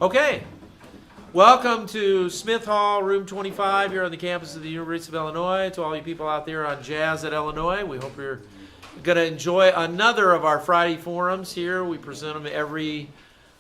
Okay, welcome to Smith Hall, room 25 here on the campus of the University of Illinois. To all you people out there on Jazz at Illinois, we hope you're going to enjoy another of our Friday forums here. We present them every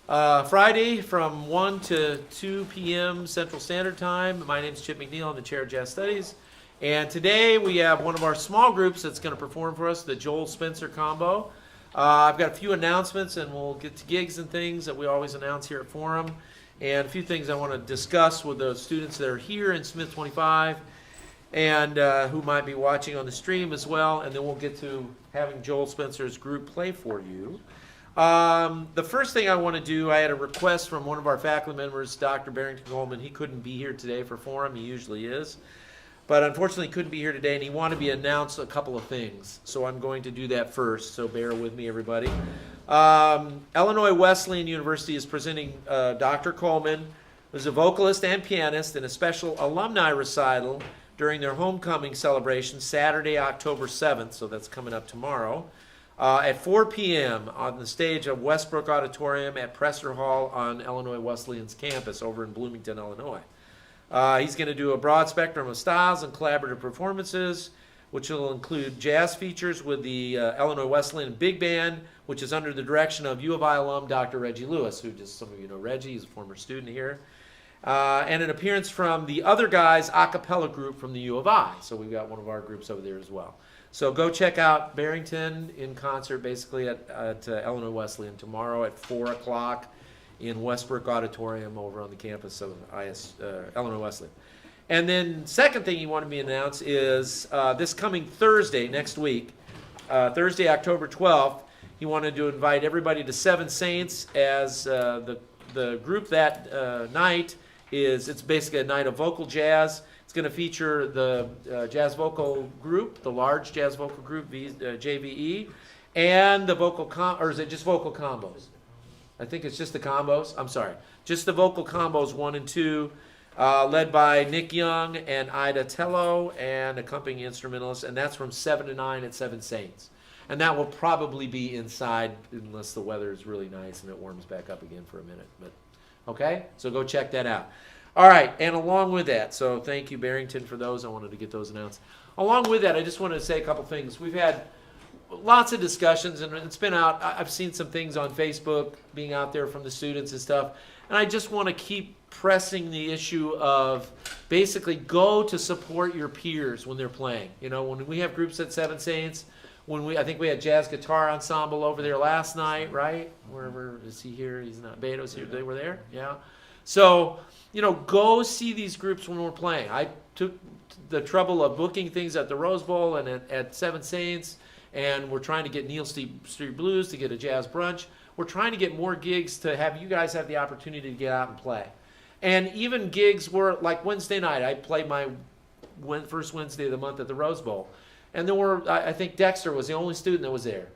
Friday from 1 to 2 p.m. Central Standard Time. My name is Chip McNeil. I'm the Chair of Jazz Studies. And today we have one of our small groups that's going to perform for us, the Joel Spencer Combo. I've got a few announcements, and we'll get to gigs and things that we always announce here at Forum, and a few things I want to discuss with the students that are here in Smith 25 and who might be watching on the stream as well, and then we'll get to having Joel Spencer's group play for you. The first thing I want to do, I had a request from one of our faculty members, Dr. Barrington Coleman. He couldn't be here today for Forum. He usually is. But unfortunately couldn't be here today, and he wanted me to announce a couple of things. So I'm going to do that first, so bear with me, everybody. Illinois Wesleyan University is presenting Dr. Coleman, who's a vocalist and pianist, in a special alumni recital during their homecoming celebration, Saturday, October 7th, so that's coming up tomorrow, at 4 p.m. on the stage of Westbrook Auditorium at Presser Hall on Illinois Wesleyan's campus over in Bloomington, Illinois. He's going to do a broad spectrum of styles and collaborative performances, which will include jazz features with the Illinois Wesleyan Big Band, which is under the direction of U of I alum Dr. Reggie Lewis, who just some of you know Reggie. He's a former student here. And an appearance from the Other Guys a cappella group from the U of I. So we've got one of our groups over there as well. So go check out Barrington in concert basically at Illinois Wesleyan tomorrow at 4 o'clock. In Westbrook Auditorium over on the campus of Illinois Wesleyan. And then second thing he wanted me to announce is this coming Thursday, next week, Thursday, October 12th, he wanted to invite everybody to Seven Saints as the group that night it's basically a night of vocal jazz. It's going to feature the jazz vocal group, the large jazz vocal group, JVE, and the vocal, or is it just vocal combos? I think it's just the combos. I'm sorry. Just the vocal combos 1 and 2, led by Nick Young and Ida Tello and accompanying instrumentalists, and that's from 7 to 9 at Seven Saints. And that will probably be inside unless the weather is really nice and it warms back up again for a minute. But okay, so go check that out. All right, and along with that, so thank you, Barrington, for those. I wanted to get those announced. Along with that, I just wanted to say a couple things. We've had lots of discussions, and it's been out. I've seen some things on Facebook being out there from the students and stuff, and I just want to keep pressing the issue of basically go to support your peers when they're playing. You know, when we have groups at Seven Saints, I think we had Jazz Guitar Ensemble over there last night, right? Wherever is he here? He's not. Beto's here. They were there, yeah. So go see these groups when we're playing. I took the trouble of booking things at the Rose Bowl and at Seven Saints. And we're trying to get Neal Street Blues to get a jazz brunch. We're trying to get more gigs to have you guys have the opportunity to get out and play. And even gigs where, like Wednesday night, I played my first Wednesday of the month at the Rose Bowl. And there were, I think Dexter was the only student that was there.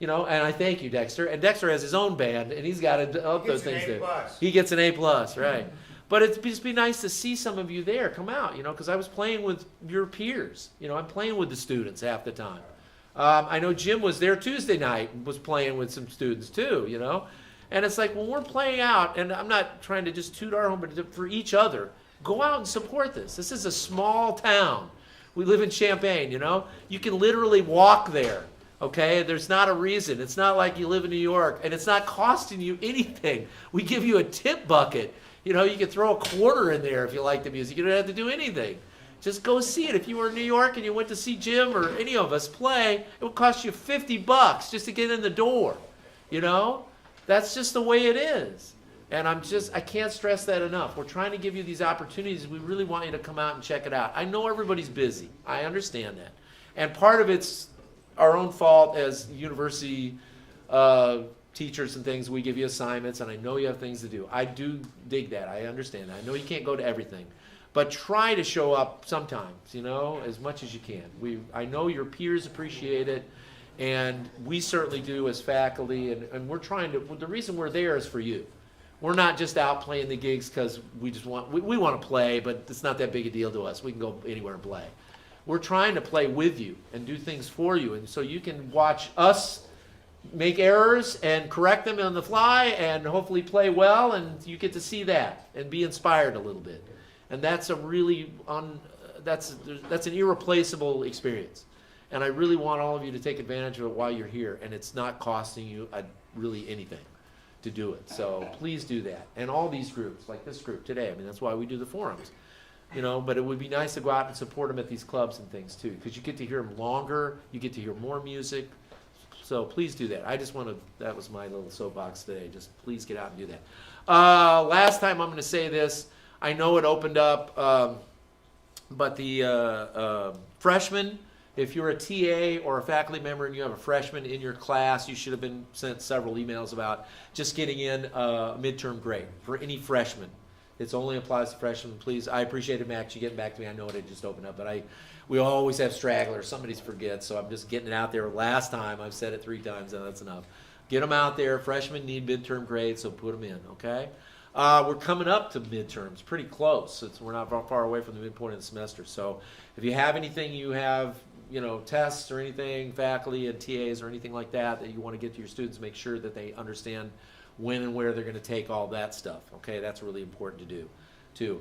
And I thank you, Dexter. And Dexter has his own band, and he's got to up those things there. He gets an A+, right. But it'd just be nice to see some of you there come out, because I was playing with your peers. I'm playing with the students half the time. I know Jim was there Tuesday night and was playing with some students too, And it's like when we're playing out, and I'm not trying to just toot our horn, but for each other, go out and support this. This is a small town. We live in Champaign, You can literally walk there, okay? There's not a reason. It's not like you live in New York, and it's not costing you anything. We give you a tip bucket. You can throw a quarter in there if you like the music. You don't have to do anything. Just go see it. If you were in New York and you went to see Jim or any of us play, it would cost you $50 just to get in the door. That's just the way it is. And I can't stress that enough. We're trying to give you these opportunities. We really want you to come out and check it out. I know everybody's busy. I understand that. And part of it's our own fault as university teachers and things. We give you assignments, and I know you have things to do. I do dig that. I understand that. I know you can't go to everything. But try to show up sometimes, as much as you can. I know your peers appreciate it, and we certainly do as faculty, and we're trying to, the reason we're there is for you. We're not just out playing the gigs because we want to play, but it's not that big a deal to us. We can go anywhere and play. We're trying to play with you and do things for you, and so you can watch us make errors and correct them on the fly and hopefully play well, and you get to see that and be inspired a little bit. And that's a really that's an irreplaceable experience. And I really want all of you to take advantage of it while you're here, and it's not costing you really anything to do it. So please do that. And all these groups, like this group today, I mean, that's why we do the forums. But it would be nice to go out and support them at these clubs and things too, because you get to hear them longer, you get to hear more music. So please do that. I just that was my little soapbox today. Just please get out and do that. Last time I'm going to say this. I know it opened up, but the freshmen, if you're a TA or a faculty member and you have a freshman in your class, you should have been sent several emails about just getting in a midterm grade for any freshman. It only applies to freshmen. Please, I appreciate it, Max, you getting back to me. I know it just opened up, but we always have stragglers. Somebody forgets, so I'm just getting it out there. Last time, I've said it 3 times, and that's enough. Get them out there. Freshmen need midterm grades, so put them in, okay? We're coming up to midterms, pretty close. We're not far away from the midpoint of the semester. So if you have anything you have, tests or anything, faculty and TAs or anything like that you want to get to your students, make sure that they understand when and where they're going to take all that stuff. Okay, that's really important to do, too.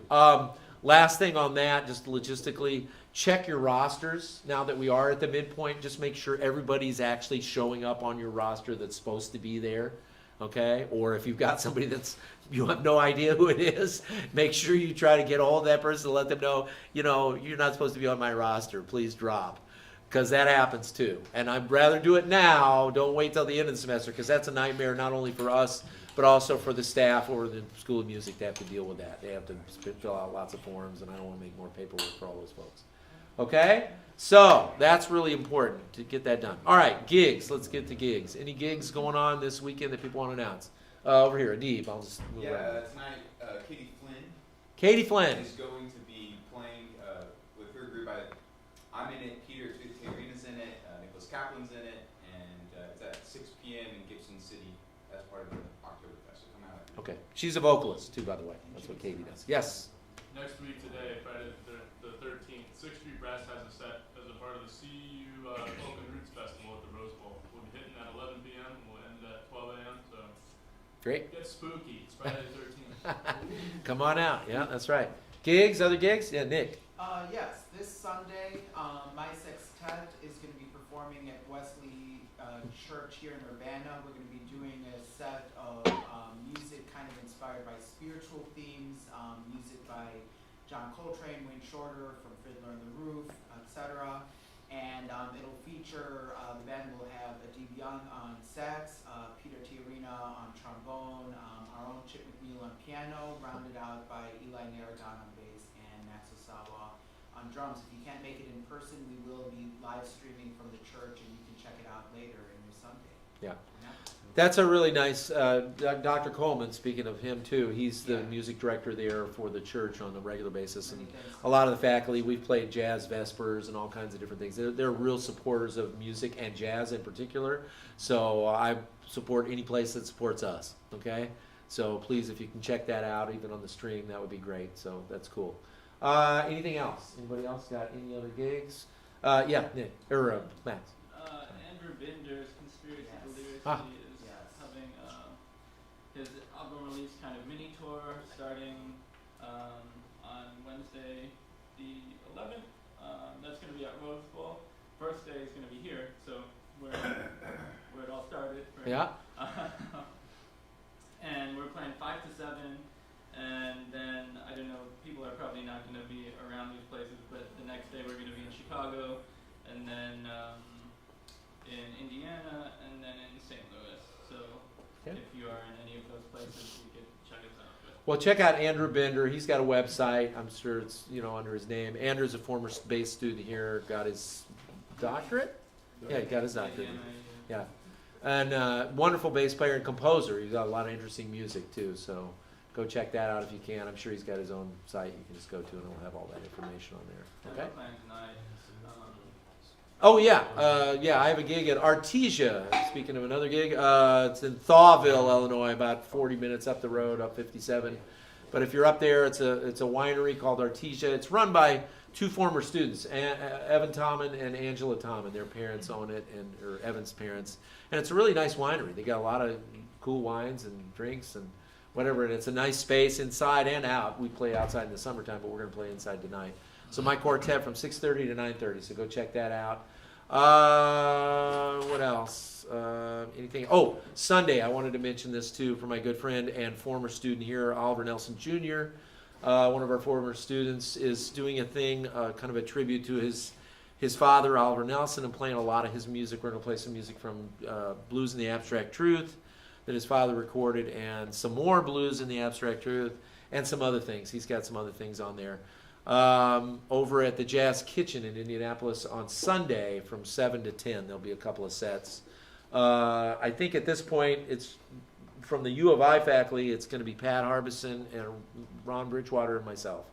Last thing on that, just logistically, check your rosters. Now that we are at the midpoint, just make sure everybody's actually showing up on your roster that's supposed to be there. Okay, or if you've got somebody you have no idea who it is, make sure you try to get hold of that person to let them know, you're not supposed to be on my roster. Please drop. Because that happens too. And I'd rather do it now. Don't wait till the end of the semester, because that's a nightmare not only for us, but also for the staff or the School of Music to have to deal with that. They have to fill out lots of forms, and I don't want to make more paperwork for all those folks. Okay? So, that's really important to get that done. All right, gigs. Let's get to gigs. Any gigs going on this weekend that people want to announce? Over here, Adib. I'll just move around. Tonight, Katie Flynn. Katie Flynn is going to be playing with her group. I'm in it, Peter Tiarina's in it, Nicholas Kaplan's in it, and it's at 6 p.m. in Gibson City as part of the Oktoberfest. So come out. Okay. She's a vocalist, too, by the way. That's what Katie does. Yes? Next week today, Friday the 13th, 6th Street Brass has a set as a part of the CU Folk and Roots Festival at the Rose Bowl. We'll be hitting at 11 p.m. We'll end at 12 a.m. So Great. Get spooky. It's Friday the 13th. Come on out. Yeah, that's right. Gigs, other gigs? Yeah, Nick. Yes, this Sunday, my sextet is going to be performing at Wesley Church here in Urbana. We're going to be doing a set of music kind of inspired by spiritual themes, music by John Coltrane, Wayne Shorter from Fiddler on the Roof, etc. And it'll feature, the band will have Adib Young on sax, Peter Tiarina on trombone, our own Chip McNeil on piano, rounded out by Eli Narragon on bass, and Max Osawa on drums. If you can't make it in person, we will be live streaming from the church, and you can check it out later in your Sunday. Yeah. That's a really nice, Dr. Coleman, speaking of him too, he's the music director there for the church on a regular basis. And a lot of the faculty, we've played jazz vespers and all kinds of different things. They're real supporters of music and jazz in particular. So I support any place that supports us, okay? So please, if you can check that out, even on the stream, that would be great. So that's cool. Anything else? Anybody else got any other gigs? Yeah, Nick, or Max. Andrew Binder's Conspiracy to Lyricity is having his album release kind of mini tour starting on Wednesday the 11th. That's going to be at Rose Bowl. First day is going to be here, so where it all started. Right? Yeah. And we're playing 5 to 7, and then I don't know. People are probably not going to be around these places, but the next day we're going to be in Chicago, and then in Indiana, and then in St. Louis. So if you are in any of those places, you can check us out. Well, check out Andrew Bender. He's got a website. I'm sure it's under his name. Andrew's a former bass student here. Got his doctorate. Yeah, he got his doctorate. Yeah, and wonderful bass player and composer. He's got a lot of interesting music too. So go check that out if you can. I'm sure he's got his own site you can just go to, and it'll have all that information on there. Okay. Oh yeah, I have a gig at Artesia. Speaking of another gig, it's in Thawville, Illinois, about 40 minutes up the road, up 57. But if you're up there, it's a winery called Artesia. It's run by two former students, Evan Tommen and Angela Tommen. Their parents own it, or Evan's parents. And it's a really nice winery. They got a lot of cool wines and drinks and whatever. And it's a nice space inside and out. We play outside in the summertime, but we're going to play inside tonight. So my quartet from 6:30 to 9:30. So go check that out. What else? Anything? Oh, Sunday. I wanted to mention this too for my good friend and former student here, Oliver Nelson Jr. One of our former students is doing a thing, kind of a tribute to his father, Oliver Nelson, and playing a lot of his music. We're going to play some music from Blues in the Abstract Truth that his father recorded, and some more Blues in the Abstract Truth, and some other things. He's got some other things on there. Over at the Jazz Kitchen in Indianapolis on Sunday from 7 to 10. There'll be a couple of sets. I think at this point, it's from the U of I faculty, it's going to be Pat Harbison and Ron Bridgewater and myself.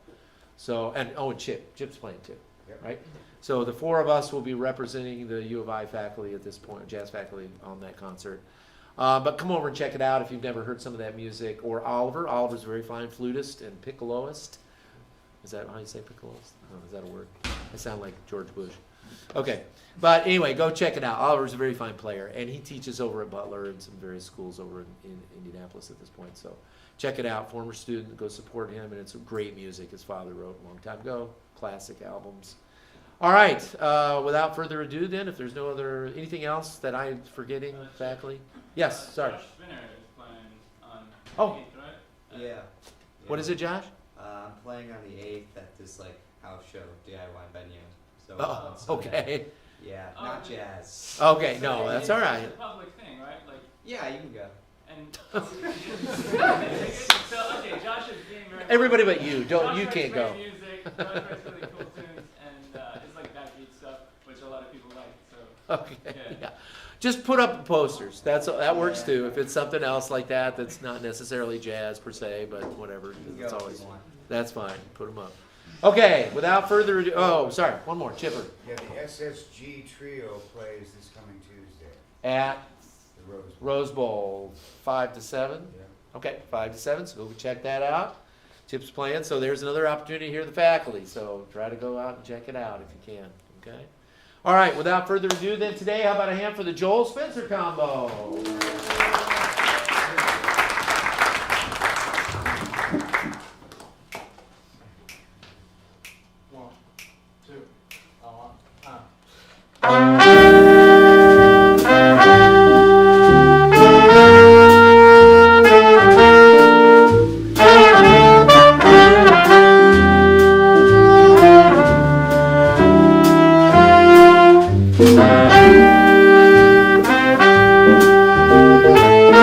So, and Chip. Chip's playing too, right? So the four of us will be representing the U of I faculty at this point, jazz faculty on that concert. But come over and check it out if you've never heard some of that music. Or Oliver. Oliver's a very fine flutist and piccoloist. Is that how you say piccoloist? Oh, is that a word? I sound like George Bush. Okay. But anyway, go check it out. Oliver's a very fine player, and he teaches over at Butler and some various schools over in Indianapolis at this point. So check it out. Former student, go support him, and it's great music his father wrote a long time ago. Classic albums. All right. Without further ado, then, if there's no other anything else that I'm forgetting, faculty. Yes. Sorry. Josh Spinner is playing on Oh. 8th, right? Yeah. What is it, Josh? I'm playing on the 8th at this house show DIY venue. So Oh, on Sunday. okay. Yeah, Oh, not okay. jazz. Okay. No, that's all right. It's a public thing, right? Like, Yeah, you can go. and so okay, Josh is being very. Everybody but you. Don't. Josh You writes can't great go. Music, Josh writes really cool tunes, and it's like backbeat stuff, which a lot of people like. So Okay. Yeah. Yeah. Just put up posters. That works too. If it's something else like that, that's not necessarily jazz per se, but whatever. You can It's go if always you want. that's fine. Put them up. Okay. Without further ado. Oh, sorry. One more. Chipper Yeah, the SSG Trio plays this coming Tuesday, at the Rose Bowl. Rose Bowl, 5 to 7. Yeah. Okay, 5 to 7. So go check that out. Chip's playing. So there's another opportunity to hear the faculty. So try to go out and check it out if you can. Okay. All right. Without further ado, then today, how about a hand for the Joel Spencer combo? One, two, Thank you.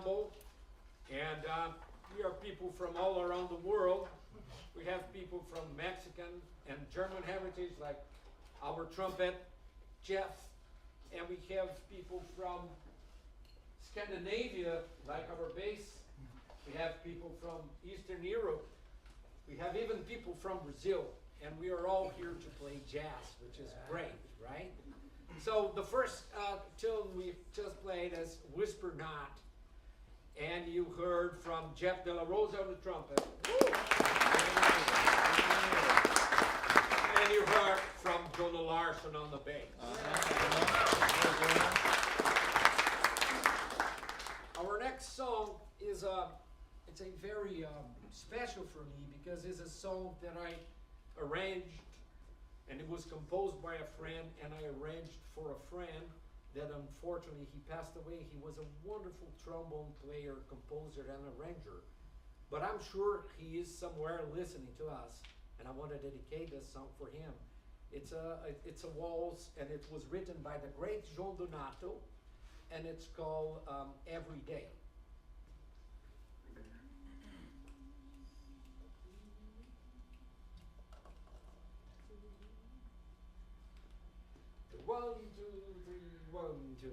ensemble, and we are people from all around the world. We have people from Mexican and German heritage, like our trumpet, Jeff, and we have people from Scandinavia, like our bass. We have people from Eastern Europe. We have even people from Brazil, and we are all here to play jazz, which is great, right? So the first tune we just played is Whisper Not, and you heard from Jeff De La Rosa on the trumpet. And you heard from Jonah Larson on the bass. Our next song is it's a very special for me because it's a song that I arranged, and it was composed by a friend, and I arranged for a friend that unfortunately he passed away. He was a wonderful trombone player, composer, and arranger. But I'm sure he is somewhere listening to us, and I want to dedicate this song for him. It's a waltz, and it was written by the great João Donato, and it's called Every Day. One, two, three, 1, 2.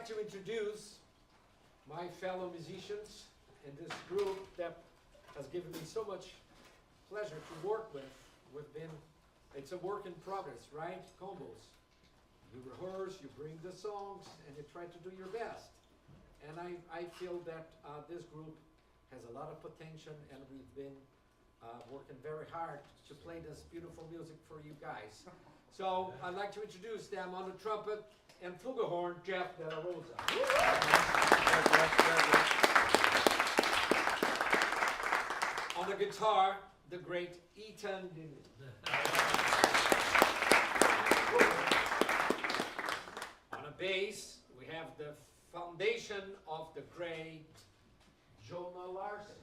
to introduce my fellow musicians in this group that has given me so much pleasure to work with. It's a work in progress, right? Combos. You rehearse, you bring the songs, and you try to do your best. And I feel that this group has a lot of potential, and we've been working very hard to play this beautiful music for you guys. So I'd like to introduce them on the trumpet and flugelhorn, Jeff De La Rosa. On the guitar, the great Ethan Dillon. On a bass, we have the foundation of the great Jonah Larson.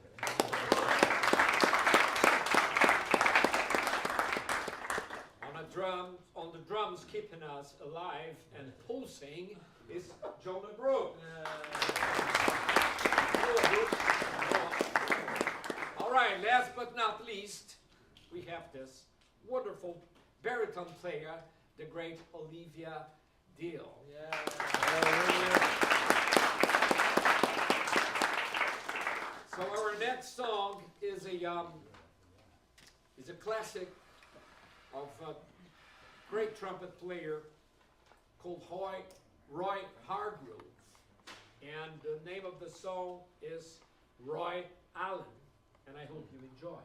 On the drums, keeping us alive and pulsing is Jonah Brooke. All right, last but not least, we have this wonderful baritone player, the great Olivia Deal. So our next song is a classic of a great trumpet player called Roy Hargrove, and the name of the song is Roy Allen, and I hope you enjoy.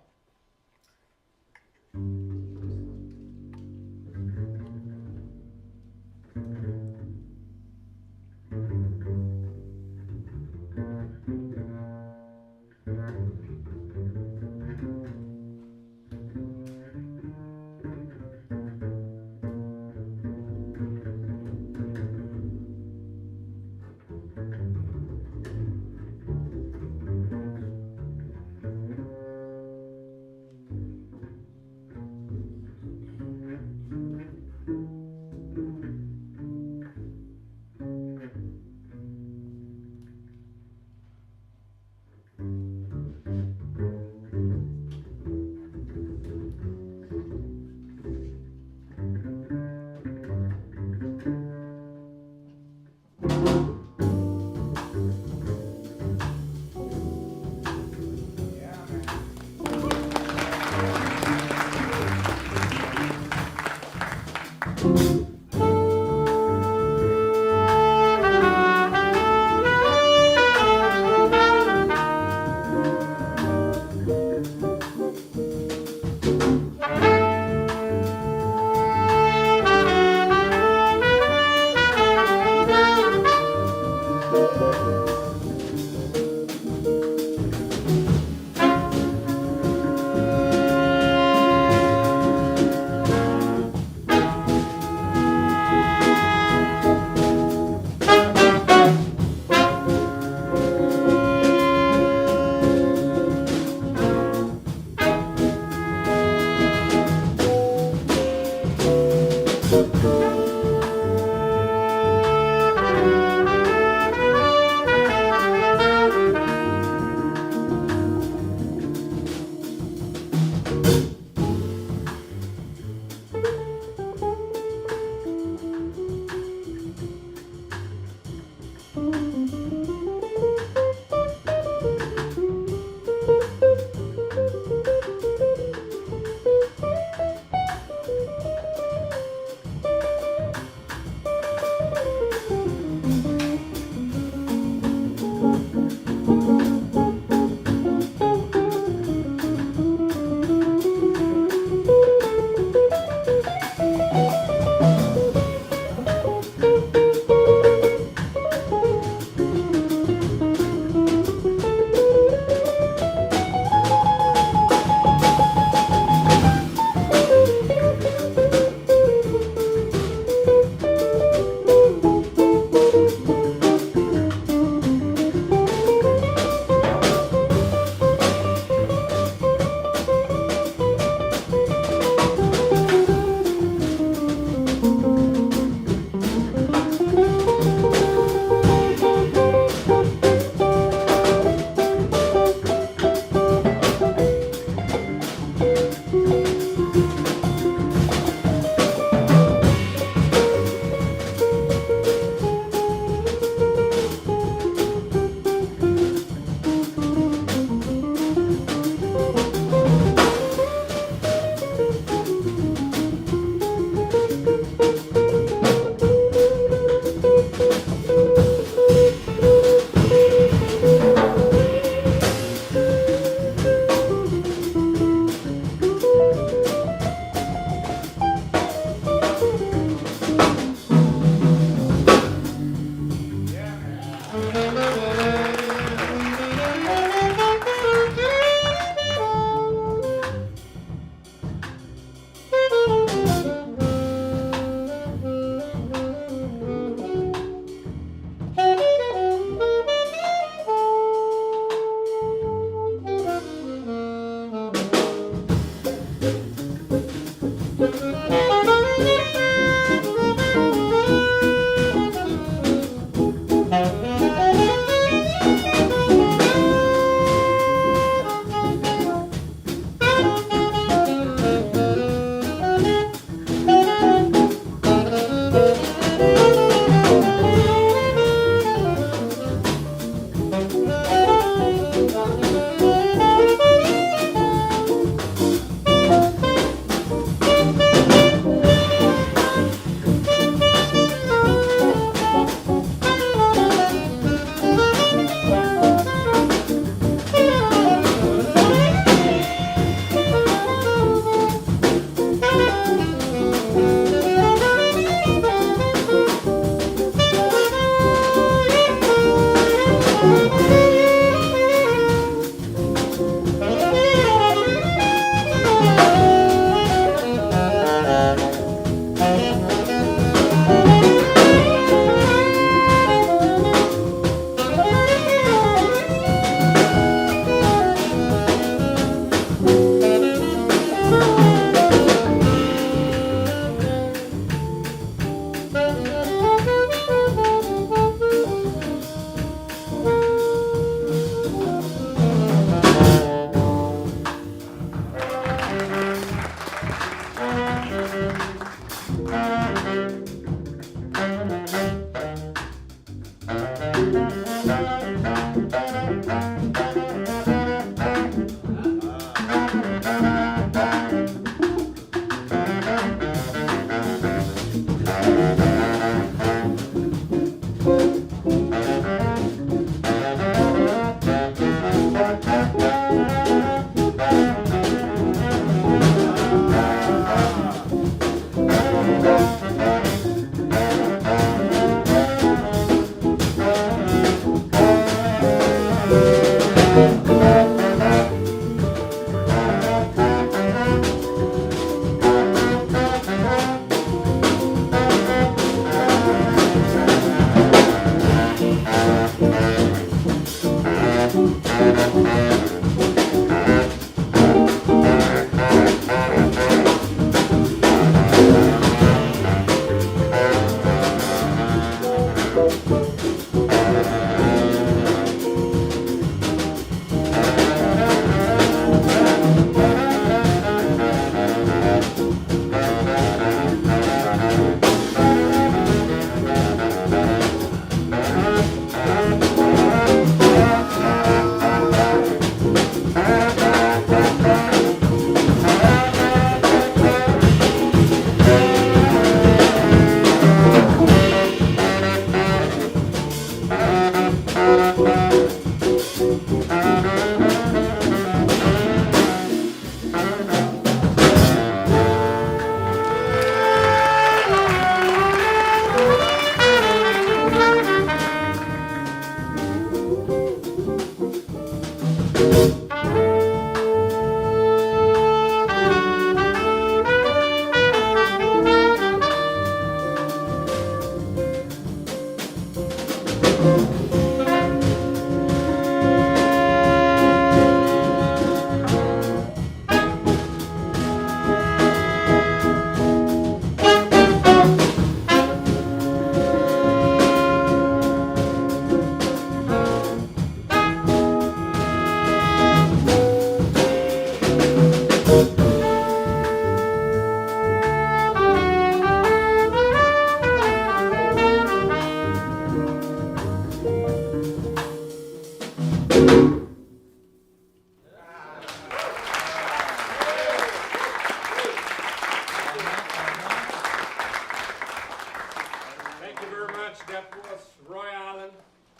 Thank you very much. That was Roy Allen,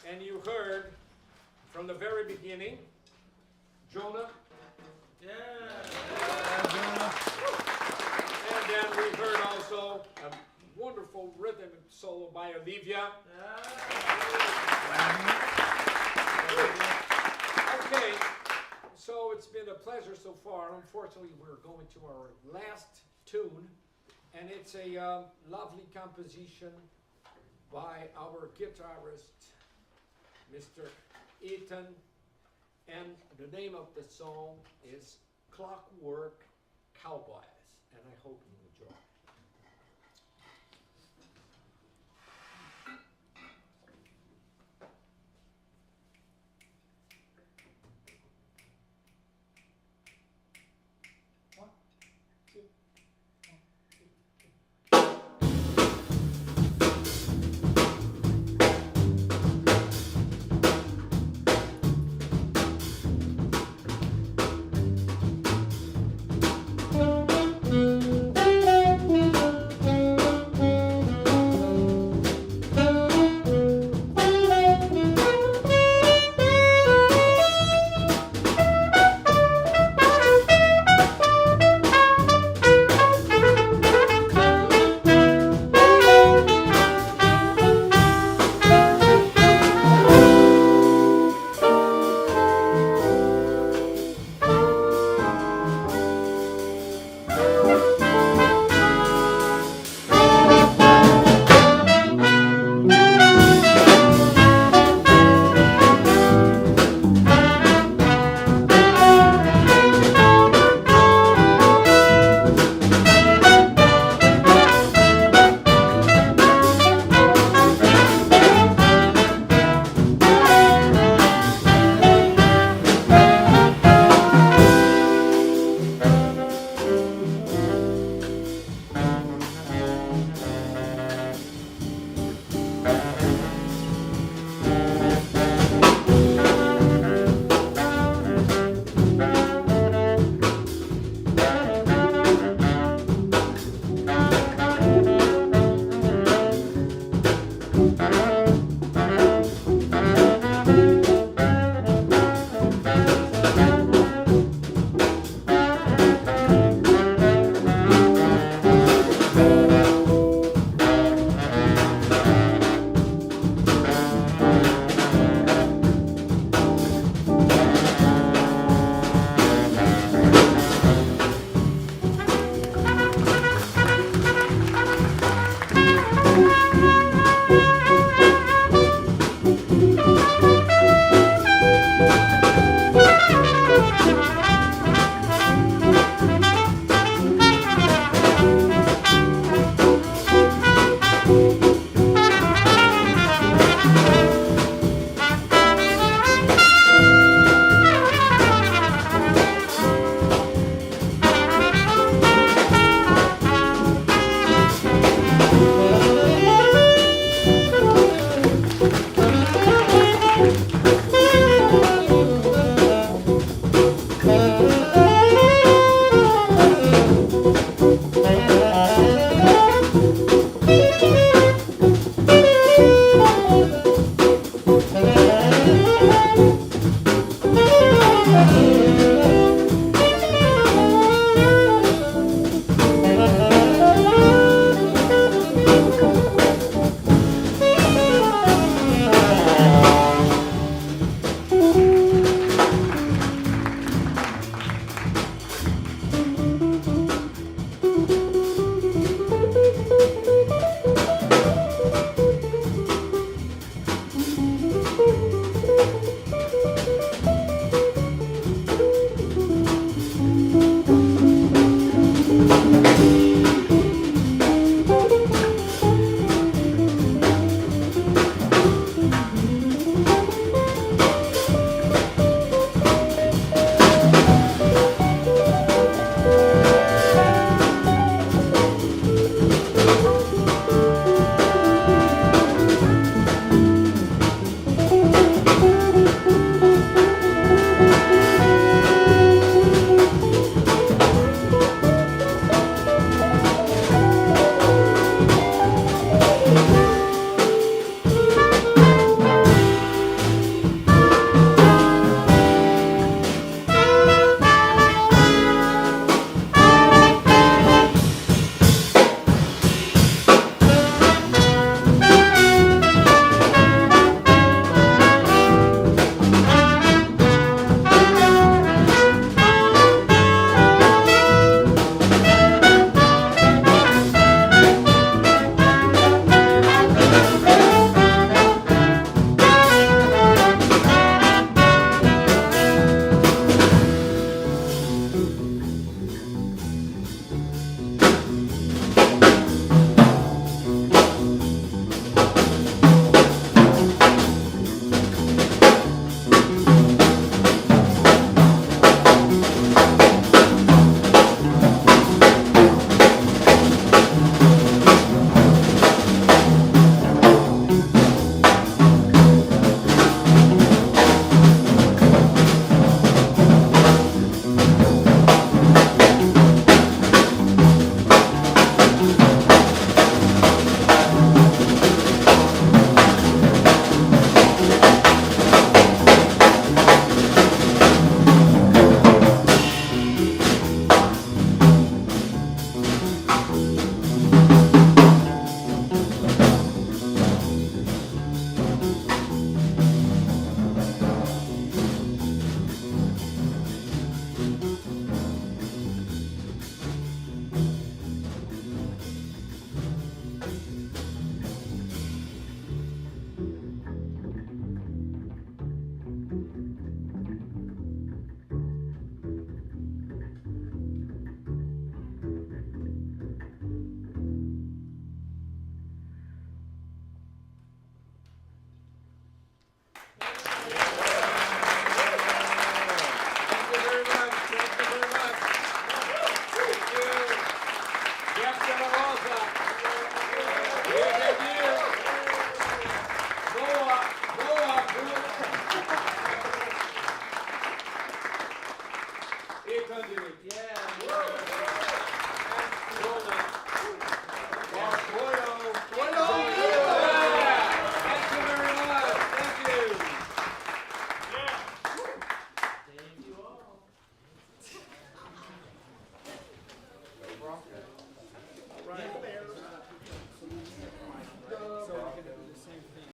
and you heard from the very beginning, Jonah. And then we heard also a wonderful rhythm solo by Olivia. Okay, so it's been a pleasure so far. Unfortunately, we're going to our last tune, and it's a lovely composition by our guitarist, Mr. Ethan, and the name of the song is Clockwork Cowboys, and I hope you enjoy.